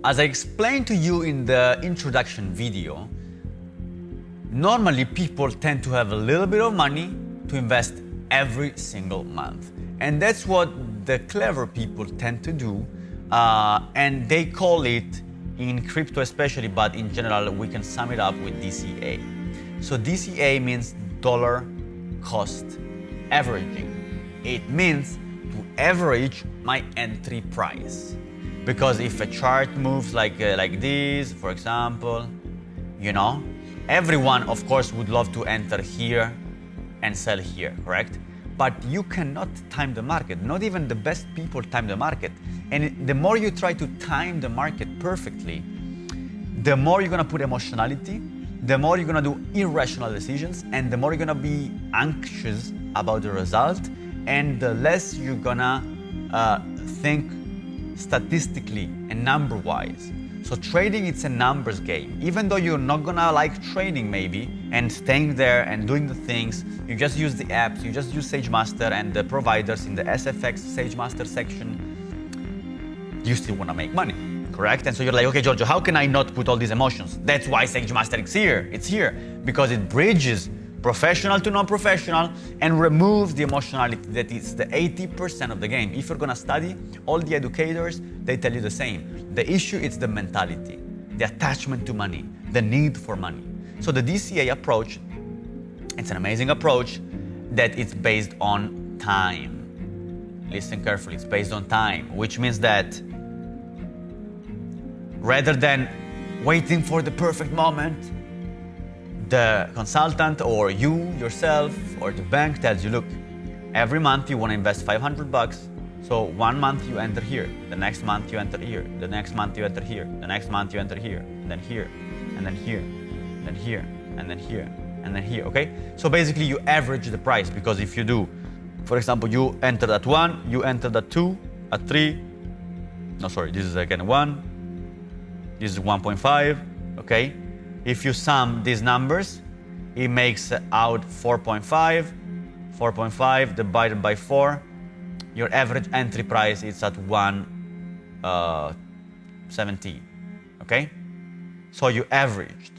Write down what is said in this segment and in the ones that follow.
As I explained to you in the introduction video, normally people tend to have a little bit of money to invest every single month. And that's what the clever people tend to do. And they call it, in crypto especially, but in general, we can sum it up with DCA. So DCA means dollar cost averaging. It means to average my entry price. Because if a chart moves like this, for example, you know, everyone, of course, would love to enter here and sell here, correct? But you cannot time the market. Not even the best people time the market. And the more you try to time the market perfectly, the more you're gonna put emotionality, the more you're gonna do irrational decisions, and the more you're gonna be anxious about the result, and the less you're gonna think statistically and number-wise. So trading, it's a numbers game. Even though you're not gonna like trading maybe and staying there and doing the things, you just use the apps, you just use SageMaster and the providers in the SFX SageMaster section, you still wanna make money, correct? And so you're like, okay, Giorgio, how can I not put all these emotions? That's why SageMaster is here. It's here because it bridges professional to non-professional and removes the emotionality that is the 80% of the game. If you're gonna study, all the educators, they tell you the same. The issue is the mentality, the attachment to money, the need for money. So the DCA approach, it's an amazing approach that it's based on time. Listen carefully, it's based on time, which means that rather than waiting for the perfect moment, the consultant or you yourself or the bank tells you, look, every month you want to invest 500 bucks. So 1 month you enter here, the next month you enter here, the next month you enter here, the next month you enter here, and then here, and then here, and then here, and then here, and then here, okay? So basically you average the price, because if you do, for example, you enter at 1, you enter at 2, at 3, no, sorry, this is again 1, this is 1.5, okay? If you sum these numbers, it makes out 4.5, 4.5 divided by 4, your average entry price is at 117, okay? So you averaged.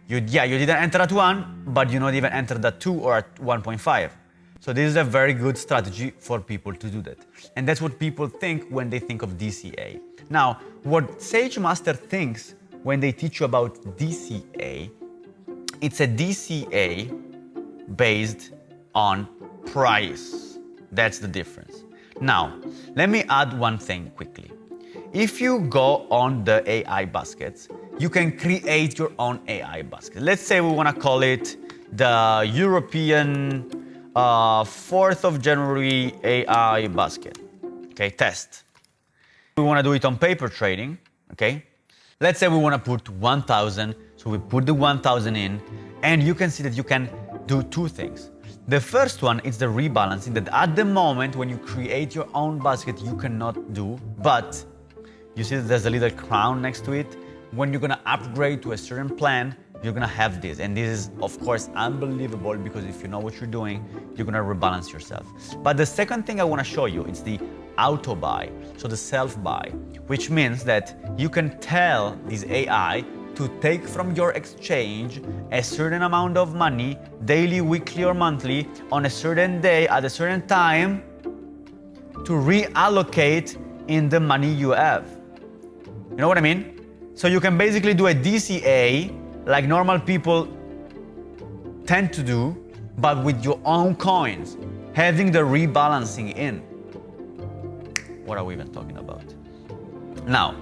You didn't enter at 1, but you not even entered at 2 or at 1.5. So this is a very good strategy for people to do that. And that's what people think when they think of DCA. Now, what SageMaster thinks when they teach you about DCA, it's a DCA based on price. That's the difference. Now, let me add one thing quickly. If you go on the AI baskets, you can create your own AI basket. Let's say we want to call it the European 4th of January AI basket. Okay, test. We want to do it on paper trading, okay? Let's say we want to put 1,000, so we put the 1,000 in, and you can see that you can do two things. The first one is the rebalancing, that at the moment when you create your own basket, you cannot do, but you see that there's a little crown next to it. When you're gonna upgrade to a certain plan, you're gonna have this. And this is, of course, unbelievable, because if you know what you're doing, you're gonna rebalance yourself. But the second thing I wanna show you is the auto buy, so the self buy, which means that you can tell this AI to take from your exchange a certain amount of money, daily, weekly, or monthly, on a certain day, at a certain time, to reallocate in the money you have. You know what I mean? So you can basically do a DCA like normal people tend to do, but with your own coins, having the rebalancing in. What are we even talking about? Now,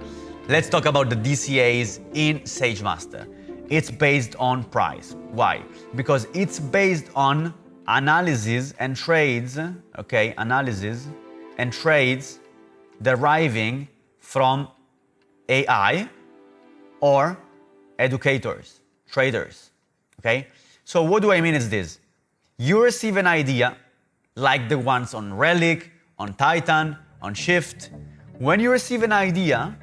let's talk about the DCAs in SageMaster. It's based on price. Why? Because it's based on analysis and trades, okay? Analysis and trades deriving from AI or educators, traders, okay? So what do I mean is this? You receive an idea like the ones on Relic, on Titan, on Shift. When you receive an idea,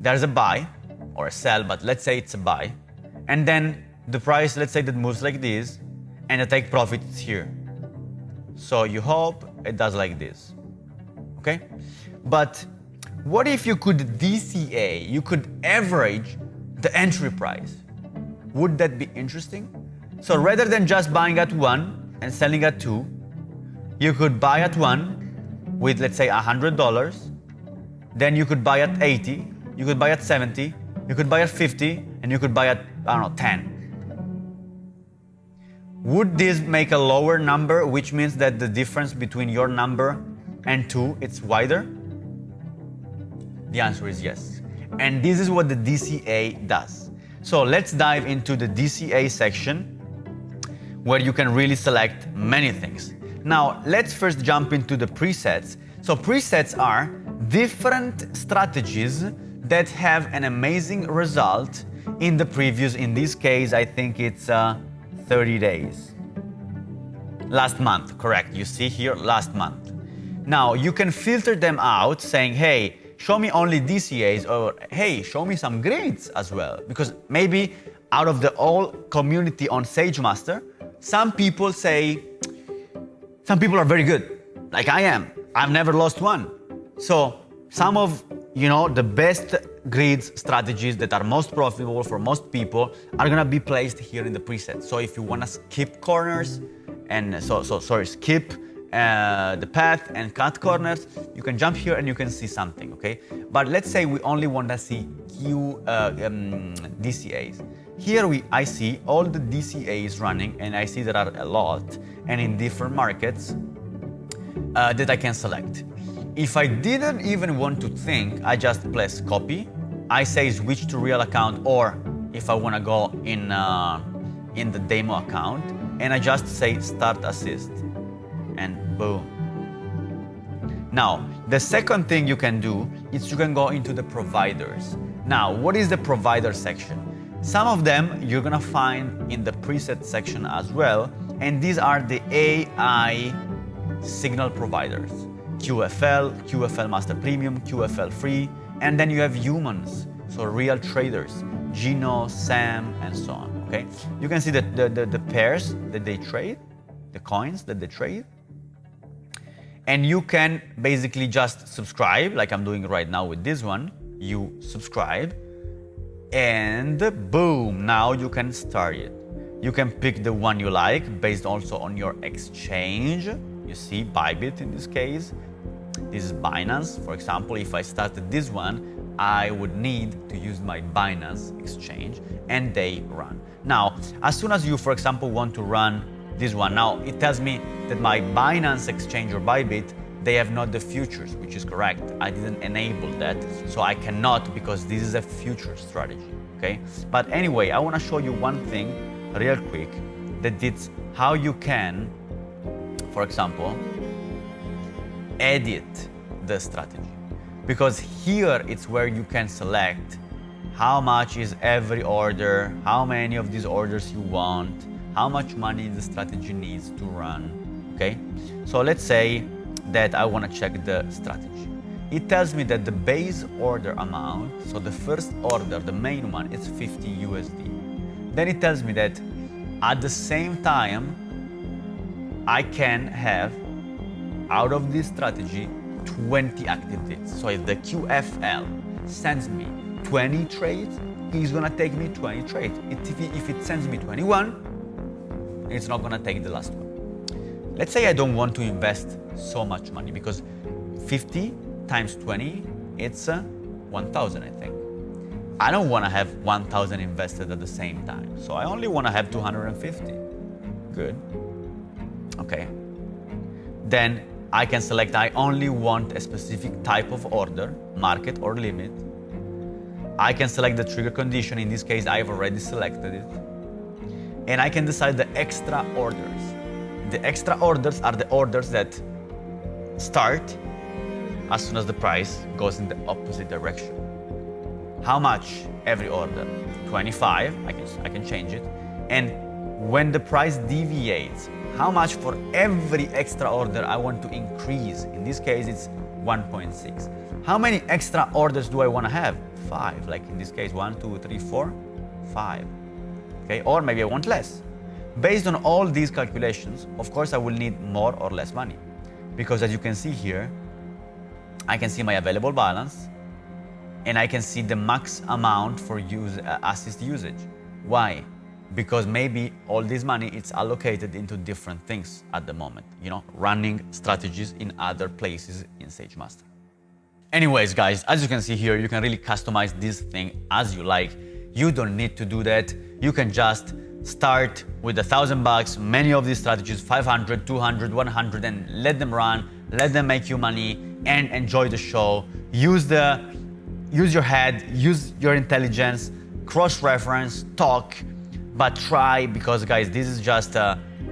there's a buy or a sell, but let's say it's a buy. And then the price, let's say that moves like this, and the take profit is here. So you hope it does like this, okay? But What if you could DCA, you could average the entry price? Would that be interesting? So rather than just buying at 1 and selling at 2, you could buy at 1 with, let's say, $100. Then you could buy at 80, you could buy at 70, you could buy at 50, and you could buy at, I don't know, 10. Would this make a lower number, which means that the difference between your number and 2, it's wider? The answer is yes. And this is what the DCA does. So let's dive into the DCA section where you can really select many things. Now, let's first jump into the presets. So presets are different strategies that have an amazing result in the previews. In this case, I think it's 30 days. Last month, correct. You see here, last month. Now, you can filter them out saying, hey, show me only DCAs, or hey, show me some grids as well. Because maybe out of the whole community on SageMaster, some people are very good, like I am. I've never lost one. So some of the best grids strategies that are most profitable for most people are gonna be placed here in the preset. So if you wanna skip corners and skip the path and cut corners, you can jump here and you can see something, okay? But let's say we only want to see DCAs. Here I see all the DCAs running, and I see there are a lot and in different markets that I can select. If I didn't even want to think, I just press copy. I say switch to real account, or if I want to go in the demo account, and I just say start assist. And boom. Now, the second thing you can do is you can go into the providers. Now, what is the provider section? Some of them you're gonna find in the preset section as well, and these are the AI signal providers. QFL, QFL Master Premium, QFL Free, and then you have humans, so real traders, Gino, Sam, and so on, okay? You can see that the pairs that they trade, the coins that they trade, and you can basically just subscribe, like I'm doing right now with this one. You subscribe, and boom, now you can start it. You can pick the one you like based also on your exchange. You see, Bybit in this case. This is Binance. For example, if I started this one, I would need to use my Binance exchange, and they run. Now, as soon as you, for example, want to run this one, now it tells me that my Binance exchange or Bybit, they have not the futures, which is correct. I didn't enable that, so I cannot, because this is a future strategy, okay? But anyway, I wanna show you one thing real quick, that it's how you can, for example, edit the strategy. Because here it's where you can select how much is every order, how many of these orders you want, how much money the strategy needs to run, okay? So let's say that I want to check the strategy. It tells me that the base order amount, so the first order, the main one, is 50 USD. Then it tells me that at the same time, I can have, out of this strategy, 20 active bids. So if the QFL sends me 20 trades, he's gonna take me 20 trades. If it sends me 21, it's not gonna take the last one. Let's say I don't want to invest so much money, because 50 times 20, it's 1,000, I think. I don't wanna have 1,000 invested at the same time. So I only wanna have 250. Good. Okay. Then I can select, I only want a specific type of order, market or limit. I can select the trigger condition. In this case, I've already selected it. And I can decide the extra orders. The extra orders are the orders that start as soon as the price goes in the opposite direction. How much every order? 25, I can change it. And when the price deviates, how much for every extra order I want to increase? In this case, it's 1.6. How many extra orders do I want to have? 5, like in this case, 1, 2, 3, 4, 5. Okay, or maybe I want less. Based on all these calculations, of course, I will need more or less money. Because as you can see here, I can see my available balance, and I can see the max amount for assist usage. Why? Because maybe all this money it's allocated into different things at the moment, running strategies in other places in SageMaster. Anyways, guys, as you can see here, you can really customize this thing as you like. You don't need to do that. You can just start with $1,000, many of these strategies, 500, 200, 100, and let them run, let them make you money, and enjoy the show. Use your head, use your intelligence, cross-reference, talk, but try, because guys, this is just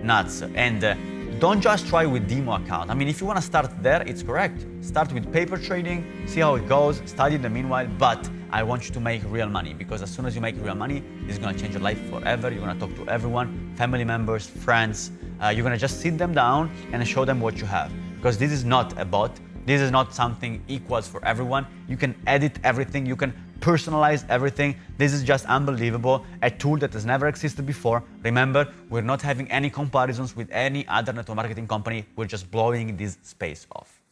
nuts. And don't just try with demo account. I mean, if you want to start there, it's correct. Start with paper trading, see how it goes, study in the meanwhile, but I want you to make real money, because as soon as you make real money, it's going to change your life forever. You're going to talk to everyone, family members, friends. You're going to just sit them down and show them what you have, because this is not a bot. This is not something equals for everyone. You can edit everything. You can personalize everything. This is just unbelievable. A tool that has never existed before. Remember, we're not having any comparisons with any other network marketing company. We're just blowing this space off.